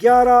11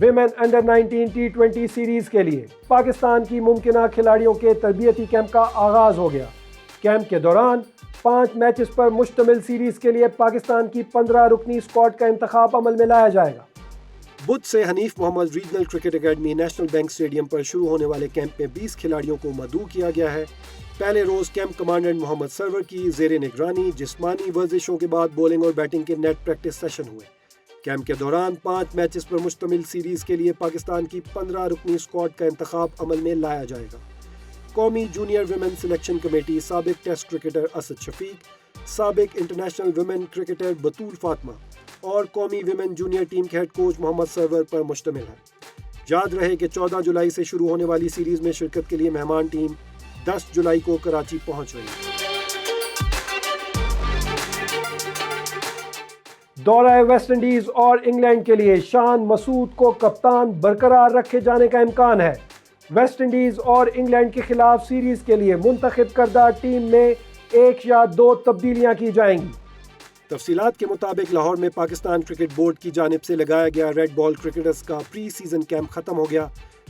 women under 19 T20 series کے لیے پاکستان کی ممکنہ کھلاڑیوں کے تربیتی کیمپ کا آغاز ہو گیا۔ کیمپ کے دوران 5 میچز پر مشتمل سیریز کے لیے پاکستان کی 15 رکنی اسکواڈ کا انتخاب عمل میں لایا جائے گا۔ بدھ سے Hanif Mohammad regional cricket academy national bank stadium پر شروع ہونے والے کیمپ میں 20 کھلاڑیوں کو مدعو کیا گیا ہے۔ پہلے روز کیمپ کمانڈنٹ محمد سرور کی زیر نگرانی جسمانی ورزشوں کے بعد بولنگ اور بیٹنگ کے نیٹ پریکٹس سیشن ہوئے۔ کیمپ کے دوران 5 میچز پر مشتمل سیریز کے لیے پاکستان کی 15 رکنی اسکواڈ کا انتخاب عمل میں لایا جائے گا۔ قومی جونیئر ویمن سلیکشن کمیٹی سابق ٹیسٹ کرکٹر اسد شفیق، سابق انٹرنیشنل ویمن کرکٹر بطول فاطمہ اور قومی ویمن جونیئر ٹیم کے ہیڈ کوچ محمد سرور پر مشتمل ہے۔ یاد رہے کہ 14 جولائی سے شروع ہونے والی سیریز میں شرکت کے لیے مہمان ٹیم 10 جولائی کو کراچی پہنچ رہی ہے۔ دورہ ویسٹ انڈیز اور انگلینڈ کے لیے شان مسعود کو کپتان برقرار رکھے جانے کا امکان ہے۔ ویسٹ انڈیز اور انگلینڈ کے خلاف سیریز کے لیے منتخب کردہ ٹیم میں 1 یا 2 تبدیلیاں کی جائیں گی۔ تفصیلات کے مطابق لاہور میں پاکستان کرکٹ بورڈ کی جانب سے لگایا گیا ریڈ بال کرکٹرز کا پری سیزن کیمپ ختم ہو گیا۔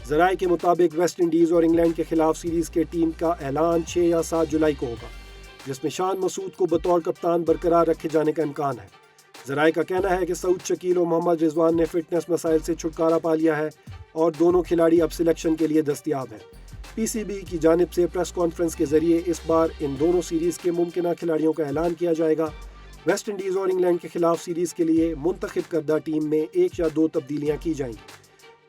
ذرائع کے مطابق ویسٹ انڈیز اور انگلینڈ کے خلاف سیریز کے ٹیم کا اعلان 6 یا 7 جولائی کو ہوگا، جس میں شان مسعود کو بطور کپتان برقرار رکھے جانے کا امکان ہے۔ ذرائع کا کہنا ہے کہ سعود شکیل اور محمد رضوان نے فٹنس مسائل سے چھٹکارا پا لیا ہے اور دونوں کھلاڑی اب سلیکشن کے لیے دستیاب ہیں۔ پی سی بی کی جانب سے پریس کانفرنس کے ذریعے اس بار ان دونوں سیریز کے ممکنہ کھلاڑیوں کا اعلان کیا جائے گا۔ ویسٹ انڈیز اور انگلینڈ کے خلاف سیریز کے لیے منتخب کردہ ٹیم میں 1 یا 2 تبدیلیاں کی جائیں گی۔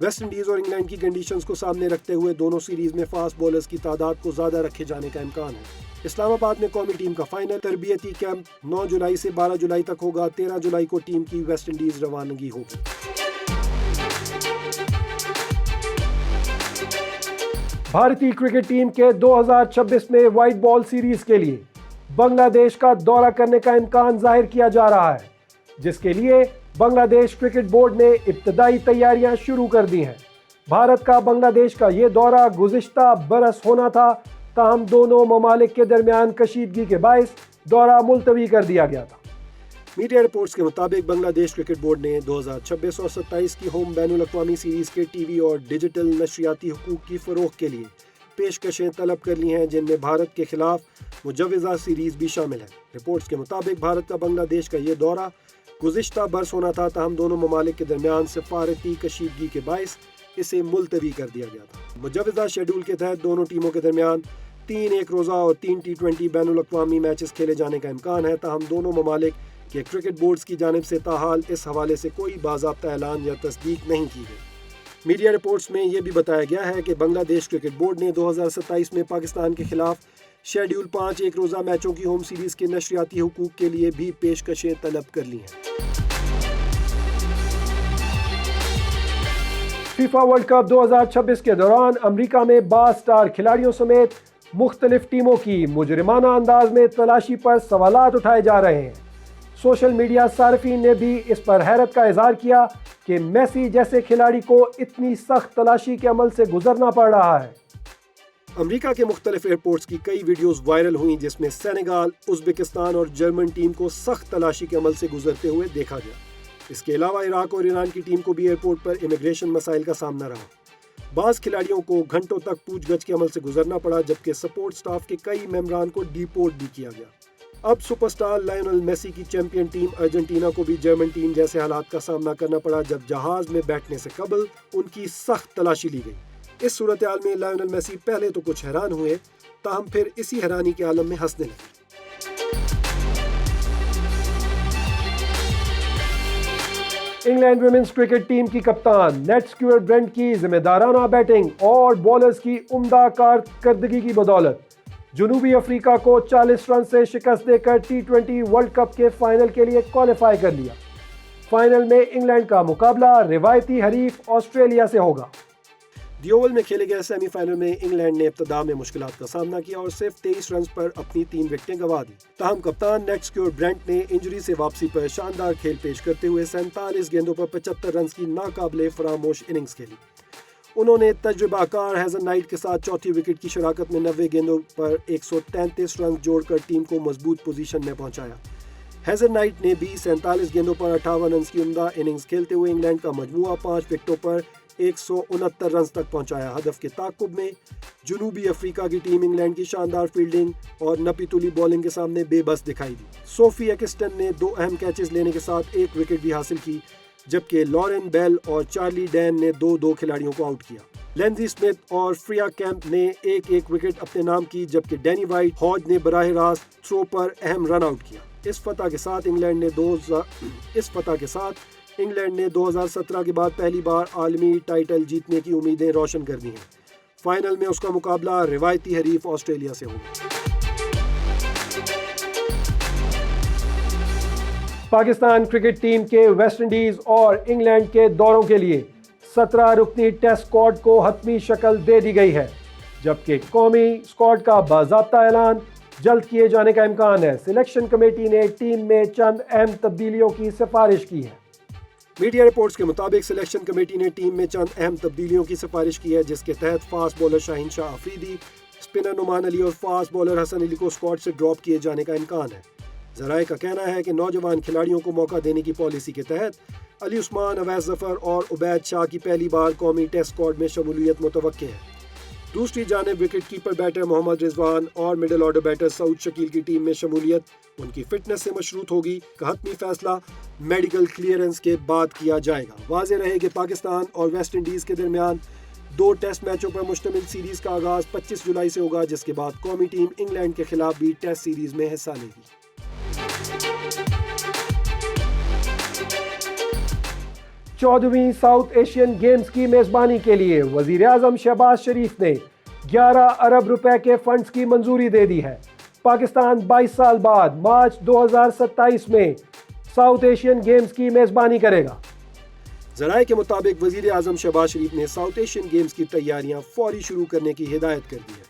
ویسٹ انڈیز اور انگلینڈ کی کنڈیشنز کو سامنے رکھتے ہوئے دونوں سیریز میں فاسٹ بولرز کی تعداد کو زیادہ رکھے جانے کا امکان ہے۔ اسلام آباد میں قومی ٹیم کا فائنل تربیتی کیمپ 9 جولائی سے 12 جولائی تک ہوگا۔ 13 جولائی کو ٹیم کی ویسٹ انڈیز روانگی ہوگی۔ بھارتی کرکٹ ٹیم کے 2026 میں وائٹ بال سیریز کے لیے بنگلہ دیش کا دورہ کرنے کا امکان ظاہر کیا جا رہا ہے، جس کے لیے بنگلہ دیش کرکٹ بورڈ نے ابتدائی تیاریاں شروع کر دی ہیں۔ بھارت کا بنگلہ دیش کا یہ دورہ گزشتہ برس ہونا تھا، تاہم دونوں ممالک کے درمیان کشیدگی کے باعث دورہ ملتوی کر دیا گیا تھا۔ میڈیا رپورٹس کے مطابق بنگلہ دیش کرکٹ بورڈ نے 2026 اور 27 کی ہوم بین الاقوامی سیریز کے ٹی وی اور ڈیجیٹل نشریاتی حقوق کی فروغ کے لیے پیشکشیں طلب کر لی ہیں، جن میں بھارت کے خلاف مجوزہ سیریز بھی شامل ہے۔ رپورٹس کے مطابق بھارت کا بنگلہ دیش کا یہ دورہ گزشتہ برس ہونا تھا، تاہم دونوں ممالک کے درمیان سفارتی کشیدگی کے باعث اسے ملتوی کر دیا گیا تھا۔ مجوزہ شیڈول کے تحت دونوں ٹیموں کے درمیان 3 ایک روزہ اور 3 T20 بین الاقوامی میچز کھیلے جانے کا امکان ہے، تاہم دونوں ممالک کے کرکٹ بورڈز کی جانب سے تاحال اس حوالے سے کوئی باضابطہ اعلان یا تصدیق نہیں کی گئی۔ میڈیا رپورٹس میں یہ بھی بتایا گیا ہے کہ بنگلہ دیش کرکٹ بورڈ نے 2027 میں پاکستان کے خلاف شیڈول 5 ایک روزہ میچوں کی ہوم سیریز کے نشریاتی حقوق کے لیے بھی پیشکشیں طلب کر لی ہیں۔ فیفا ورلڈ کپ 2026 کے دوران امریکہ میں بعض سٹار کھلاڑیوں سمیت مختلف ٹیموں کی مجرمانہ انداز میں تلاشی پر سوالات اٹھائے جا رہے ہیں۔ سوشل میڈیا صارفین نے بھی اس پر حیرت کا اظہار کیا کہ میسی جیسے کھلاڑی کو اتنی سخت تلاشی کے عمل سے گزرنا پڑ رہا ہے۔ امریکہ کے مختلف ایئرپورٹس کی کئی ویڈیوز وائرل ہوئیں، جس میں سینیگال، ازبکستان اور جرمن ٹیم کو سخت تلاشی کے عمل سے گزرتے ہوئے دیکھا گیا۔ اس کے علاوہ عراق اور ایران کی ٹیم کو بھی ایئرپورٹ پر امیگریشن مسائل کا سامنا رہا۔ بعض کھلاڑیوں کو گھنٹوں تک پوچھ گچھ کے عمل سے گزرنا پڑا، جبکہ سپورٹ سٹاف کے کئی ممبران کو ڈی پورٹ بھی کیا گیا۔ اب سپر سٹار لائنل میسی کی چیمپئن ٹیم ارجنٹینا کو بھی جرمن ٹیم جیسے حالات کا سامنا کرنا پڑا، جب جہاز میں بیٹھنے سے قبل ان کی سخت تلاشی لی گئی۔ اس صورتحال میں لائنل میسی پہلے تو کچھ حیران ہوئے، تاہم پھر اسی حیرانی کے عالم میں ہنسنے لگے۔ انگلینڈ ویمنز کرکٹ ٹیم کی کپتان نیٹ سٹیورٹ برینٹ کی ذمہ دارانہ بیٹنگ اور بولرز کی عمدہ کارکردگی کی بدولت جنوبی افریقہ کو 40 رن سے شکست دے کر T20 ورلڈ کپ کے فائنل کے لیے کوالیفائی کر لیا۔ فائنل میں انگلینڈ کا مقابلہ روایتی حریف آسٹریلیا سے ہوگا۔ دی اوول میں کھیلے گئے سیمی فائنل میں انگلینڈ نے ابتدا میں مشکلات کا سامنا کیا اور صرف 23 رنز پر اپنی 3 وکٹیں گنوا دی، تاہم کپتان نیٹ سٹیورٹ برینٹ نے انجری سے واپسی پر شاندار کھیل پیش کرتے ہوئے 47 گیندوں پر 75 رنز کی ناقابل فراموش اننگز کھیلی۔ انہوں نے تجربہ کار ہیزن نائٹ کے ساتھ چوتھی وکٹ کی شراکت میں 90 گیندوں پر 133 رنز جوڑ کر ٹیم کو مضبوط پوزیشن میں پہنچایا۔ ہیزر نائٹ نے بھی 47 گیندوں پر 58 رنز کی عمدہ اننگز کھیلتے ہوئے انگلینڈ کا مجموعہ 5 وکٹوں پر 169 رنز تک پہنچایا۔ ہدف کے تعاقب میں جنوبی افریقہ کی ٹیم انگلینڈ کی شاندار فیلڈنگ اور نپی تلی بولنگ کے سامنے بے بس دکھائی دی۔ سوفی ایکسٹن نے 2 اہم کیچز لینے کے ساتھ 1 وکٹ بھی حاصل کی، جبکہ لارن بیل اور چارلی ڈین نے 2 کھلاڑیوں کو آؤٹ کیا۔ لینزی اسمتھ اور فریا کیمپ نے 1 وکٹ اپنے نام کی، جبکہ ڈینی وائٹ ہاج نے براہ راست تھرو پر اہم رن آؤٹ کیا۔ اس فتح کے ساتھ انگلینڈ نے 2017 کے بعد پہلی بار عالمی ٹائٹل جیتنے کی امیدیں روشن کر دی ہیں۔ فائنل میں اس کا مقابلہ روایتی حریف آسٹریلیا سے ہوگا۔ پاکستان کرکٹ ٹیم کے ویسٹ انڈیز اور انگلینڈ کے دوروں کے لیے 17 رکنی ٹیسٹ اسکواڈ کو حتمی شکل دے دی گئی ہے، جبکہ قومی اسکواڈ کا باضابطہ اعلان جلد کیے جانے کا امکان ہے۔ سلیکشن کمیٹی نے ٹیم میں چند اہم تبدیلیوں کی سفارش کی ہے۔ میڈیا رپورٹس کے مطابق سلیکشن کمیٹی نے ٹیم میں چند اہم تبدیلیوں کی سفارش کی ہے، جس کے تحت فاسٹ بولر شاہین شاہ آفریدی، اسپنر نعمان علی اور فاسٹ بولر حسن علی کو اسکواڈ سے ڈراپ کیے جانے کا امکان ہے۔ ذرائع کا کہنا ہے کہ نوجوان کھلاڑیوں کو موقع دینے کی پالیسی کے تحت علی عثمان، اویس ظفر اور عبید شاہ کی پہلی بار قومی ٹیسٹ اسکواڈ میں شمولیت متوقع ہے۔ دوسری جانب وکٹ کیپر بیٹر محمد رضوان اور مڈل آرڈر بیٹر سعود شکیل کی ٹیم میں شمولیت ان کی فٹنس سے مشروط ہوگی کا حتمی فیصلہ میڈیکل کلیئرنس کے بعد کیا جائے گا۔ واضح رہے کہ پاکستان اور ویسٹ انڈیز کے درمیان 2 ٹیسٹ میچوں پر مشتمل سیریز کا آغاز 25 جولائی سے ہوگا، جس کے بعد قومی ٹیم انگلینڈ کے خلاف بھی ٹیسٹ سیریز میں حصہ لے گی۔ 14ویں ساؤتھ ایشین گیمز کی میزبانی کے لیے وزیر اعظم شہباز شریف نے 11 ارب روپے کے فنڈز کی منظوری دے دی ہے۔ پاکستان 22 سال بعد مارچ 2027 میں ساؤتھ ایشین گیمز کی میزبانی کرے گا۔ ذرائع کے مطابق وزیر اعظم شہباز شریف نے ساؤتھ ایشین گیمز کی تیاریاں فوری شروع کرنے کی ہدایت کر دی ہے۔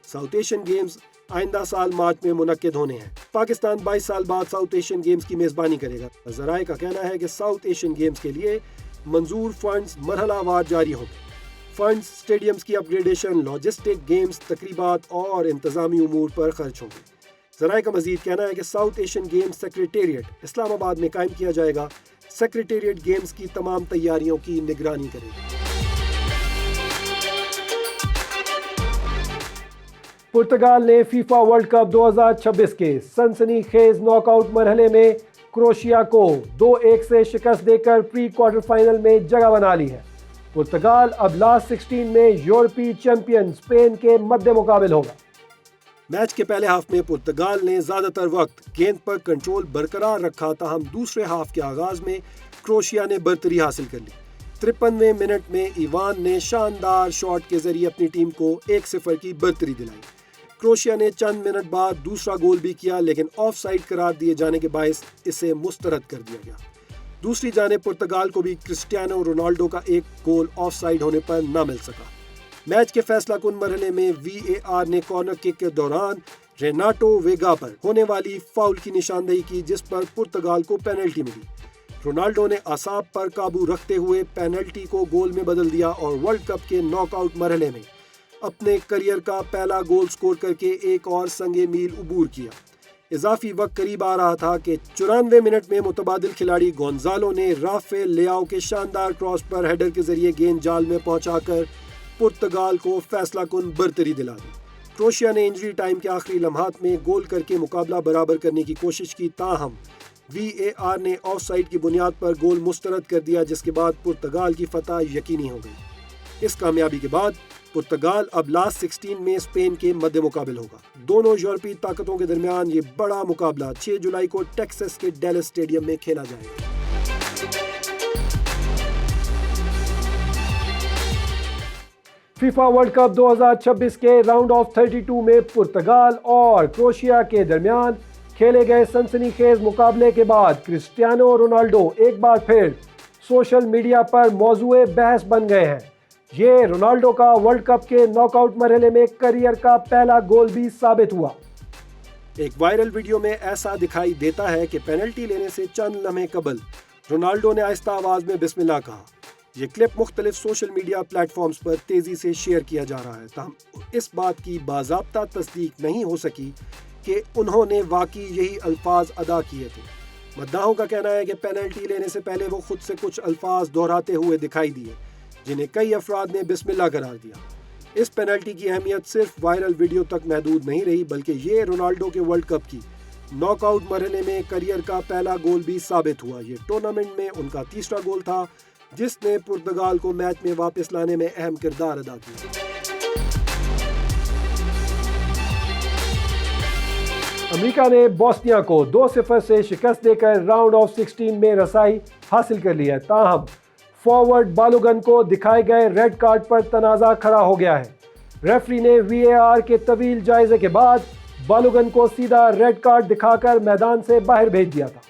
ساؤتھ ایشین گیمز آئندہ سال مارچ میں منعقد ہونے ہیں۔ پاکستان 22 سال بعد ساؤتھ ایشین گیمز کی میزبانی کرے گا۔ ذرائع کا کہنا ہے کہ ساؤتھ ایشین گیمز کے لیے منظور فنڈز مرحلہ وار جاری ہوں گے۔ فنڈز اسٹیڈیمز کی اپ گریڈیشن، لاجسٹک، گیمز تقریبات اور انتظامی امور پر خرچ ہوں گے۔ ذرائع کا مزید کہنا ہے کہ ساؤتھ ایشین گیمز سیکریٹریٹ اسلام آباد میں قائم کیا جائے گا۔ سیکریٹریٹ گیمز کی تمام تیاریوں کی نگرانی کرے گا۔ پرتگال نے فیفا ورلڈ کپ 2026 کے سنسنی خیز ناک آؤٹ مرحلے میں کروشیا کو 2-1 سے شکست دے کر پری کوارٹر فائنل میں جگہ بنا لی ہے۔ پرتگال اب لاسٹ 16 میں یورپی چیمپئن اسپین کے مد مقابل ہوگا۔ میچ کے پہلے ہاف میں پرتگال نے زیادہ تر وقت گیند پر کنٹرول برقرار رکھا، تاہم دوسرے ہاف کے آغاز میں کروشیا نے برتری حاصل کر لی۔ 53ویں منٹ میں ایوان نے شاندار شاٹ کے ذریعے اپنی ٹیم کو 1-0 کی برتری دلائی۔ کروشیا نے چند منٹ بعد دوسرا گول بھی کیا، لیکن آف سائیڈ قرار دیے جانے کے باعث اسے مسترد کر دیا گیا۔ دوسری جانب پرتگال کو بھی کرسٹیانو رونالڈو کا ایک گول آف سائیڈ ہونے پر نہ مل سکا۔ میچ کے فیصلہ کن مرحلے میں VAR نے کارنر کک کے دوران ریناٹو ویگا پر ہونے والی فاؤل کی نشاندہی کی، جس پر پرتگال کو پینلٹی ملی۔ رونالڈو نے اعصاب پر قابو رکھتے ہوئے پینلٹی کو گول میں بدل دیا اور ورلڈ کپ کے ناک آؤٹ مرحلے میں اپنے کریئر کا پہلا گول سکور کر کے ایک اور سنگ میل عبور کیا۔ اضافی وقت قریب آ رہا تھا کہ 94 منٹ میں متبادل کھلاڑی گونزالو نے رافیل لیاؤ کے شاندار کراس پر ہیڈر کے ذریعے گیند جال میں پہنچا کر پرتگال کو فیصلہ کن برتری دلا دی۔ کروشیا نے انجری ٹائم کے آخری لمحات میں گول کر کے مقابلہ برابر کرنے کی کوشش کی، تاہم VAR نے آف سائیڈ کی بنیاد پر گول مسترد کر دیا، جس کے بعد پرتگال کی فتح یقینی ہو گئی۔ اس کامیابی کے بعد پرتگال اب لاسٹ 16 میں اسپین کے مد مقابل ہوگا۔ دونوں یورپی طاقتوں کے درمیان یہ بڑا مقابلہ 6 جولائی کو ٹیکساس کے ڈیلس اسٹیڈیم میں کھیلا جائے گا۔ فیفا ورلڈ کپ 2026 کے راؤنڈ آف 32 میں پرتگال اور کروشیا کے درمیان کھیلے گئے سنسنی خیز مقابلے کے بعد کرسٹیانو رونالڈو ایک بار پھر سوشل میڈیا پر موضوع بحث بن گئے ہیں۔ یہ رونالڈو کا ورلڈ کپ کے ناک آؤٹ مرحلے میں کریئر کا پہلا گول بھی ثابت ہوا۔ ایک وائرل ویڈیو میں ایسا دکھائی دیتا ہے کہ پینلٹی لینے سے چند لمحے قبل رونالڈو نے آہستہ آواز میں بسم اللہ کہا۔ یہ کلپ مختلف سوشل میڈیا پلیٹ فارمز پر تیزی سے شیئر کیا جا رہا ہے، تاہم اس بات کی باضابطہ تصدیق نہیں ہو سکی کہ انہوں نے واقعی یہی الفاظ ادا کیے تھے۔ مداحوں کا کہنا ہے کہ پینلٹی لینے سے پہلے وہ خود سے کچھ الفاظ دہراتے ہوئے دکھائی دیے جنہیں کئی افراد نے بسم اللہ قرار دیا۔ اس پینلٹی کی اہمیت صرف وائرل ویڈیو تک محدود نہیں رہی بلکہ یہ رونالڈو کے ورلڈ کپ کی ناک آؤٹ مرحلے میں کیریئر کا پہلا گول بھی ثابت ہوا۔ یہ ٹورنامنٹ میں ان کا تیسرا گول تھا جس نے پرتگال کو میچ میں واپس لانے میں اہم کردار ادا کیا۔ امریکہ نے بوسنیا کو 2-0 سے شکست دے کر راؤنڈ آف 16 میں رسائی حاصل کر لی ہے، تاہم فارورڈ بالوگن کو دکھائے گئے ریڈ کارڈ پر تنازع کھڑا ہو گیا ہے۔ ریفری نے VAR کے طویل جائزے کے بعد بالوگن کو سیدھا ریڈ کارڈ دکھا کر میدان سے باہر بھیج دیا تھا۔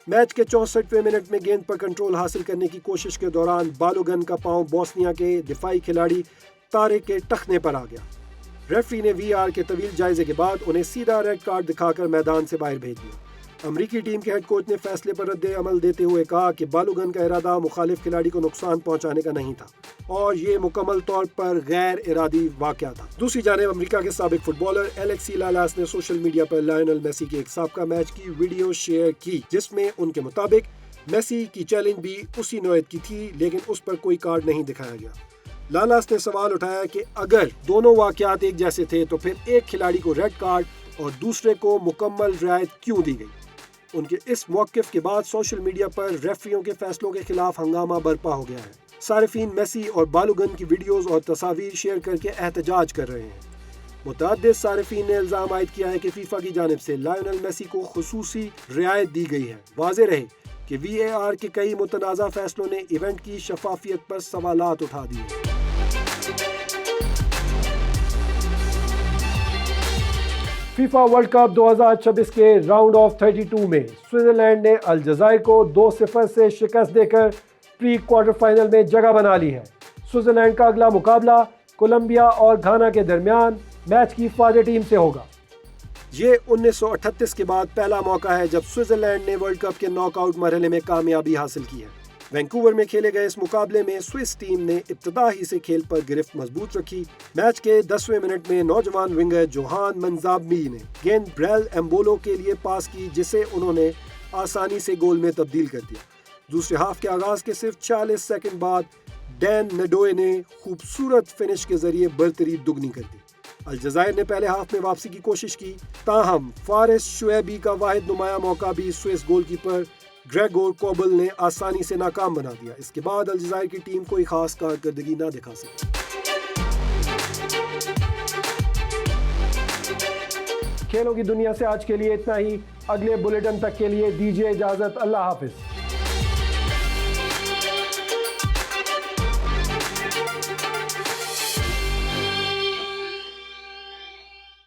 میچ کے 64ویں منٹ میں گیند پر کنٹرول حاصل کرنے کی کوشش کے دوران بالوگن کا پاؤں بوسنیا کے دفاعی کھلاڑی طارق کے ٹخنے پر آ گیا۔ ریفری نے VAR کے طویل جائزے کے بعد انہیں سیدھا ریڈ کارڈ دکھا کر میدان سے باہر بھیج دیا۔ امریکی ٹیم کے ہیڈ کوچ نے فیصلے پر رد عمل دیتے ہوئے کہا کہ بالوگن کا ارادہ مخالف کھلاڑی کو نقصان پہنچانے کا نہیں تھا اور یہ مکمل طور پر غیر ارادی واقعہ تھا۔ دوسری جانب امریکہ کے سابق فٹ بالر الیکسی لالاس نے سوشل میڈیا پر لائنل میسی کے ایک سابقہ میچ کی ویڈیو شیئر کی جس میں ان کے مطابق میسی کی چیلنج بھی اسی نوعیت کی تھی لیکن اس پر کوئی کارڈ نہیں دکھایا گیا۔ لالاس نے سوال اٹھایا کہ اگر دونوں واقعات ایک جیسے تھے تو پھر ایک کھلاڑی کو ریڈ کارڈ اور دوسرے کو مکمل رعایت کیوں دی گئی۔ ان کے اس موقف کے بعد سوشل میڈیا پر ریفریوں کے فیصلوں کے خلاف ہنگامہ برپا ہو گیا ہے۔ صارفین میسی اور بالوگن کی ویڈیوز اور تصاویر شیئر کر کے احتجاج کر رہے ہیں۔ متعدد صارفین نے الزام عائد کیا ہے کہ فیفا کی جانب سے لائنل میسی کو خصوصی رعایت دی گئی ہے۔ واضح رہے کہ VAR کے کئی متنازع فیصلوں نے ایونٹ کی شفافیت پر سوالات اٹھا دیے۔ فیفا ورلڈ کپ 2026 کے راؤنڈ آف 32 میں سوئٹزرلینڈ نے الجزائر کو 2-0 سے شکست دے کر پری کوارٹر فائنل میں جگہ بنا لی ہے۔ سوئٹزرلینڈ کا اگلا مقابلہ کولمبیا اور گھانا کے درمیان میچ کی فاتح ٹیم سے ہوگا۔ یہ 1938 کے بعد پہلا موقع ہے جب سوئٹزرلینڈ نے ورلڈ کپ کے ناک آؤٹ مرحلے میں کامیابی حاصل کی ہے۔ وینکوور میں کھیلے گئے اس مقابلے میں سوئس ٹیم نے ابتدا ہی سے کھیل پر گرفت مضبوط رکھی۔ میچ کے 10ویں منٹ میں نوجوان ونگر جوہان منزابمی نے گیند بریل ایمبولو کے لیے پاس کی جسے انہوں نے آسانی سے گول میں تبدیل کر دیا۔ دوسرے ہاف کے آغاز کے صرف 40 سیکنڈ بعد ڈین نڈوئے نے خوبصورت فنش کے ذریعے برتری دگنی کر دی۔ الجزائر نے پہلے ہاف میں واپسی کی کوشش کی تاہم فارس شعیبی کا واحد نمایاں موقع بھی Swiss goal keeper Gregor COBOL نے آسانی سے ناکام بنا دیا۔ اس کے بعد الجزائر کی ٹیم کوئی خاص کارکردگی نہ دکھا سکی۔ کھیلوں کی دنیا سے آج کے لیے اتنا ہی۔ اگلے بلیٹن تک کے لیے دیجیے اجازت۔ اللہ حافظ۔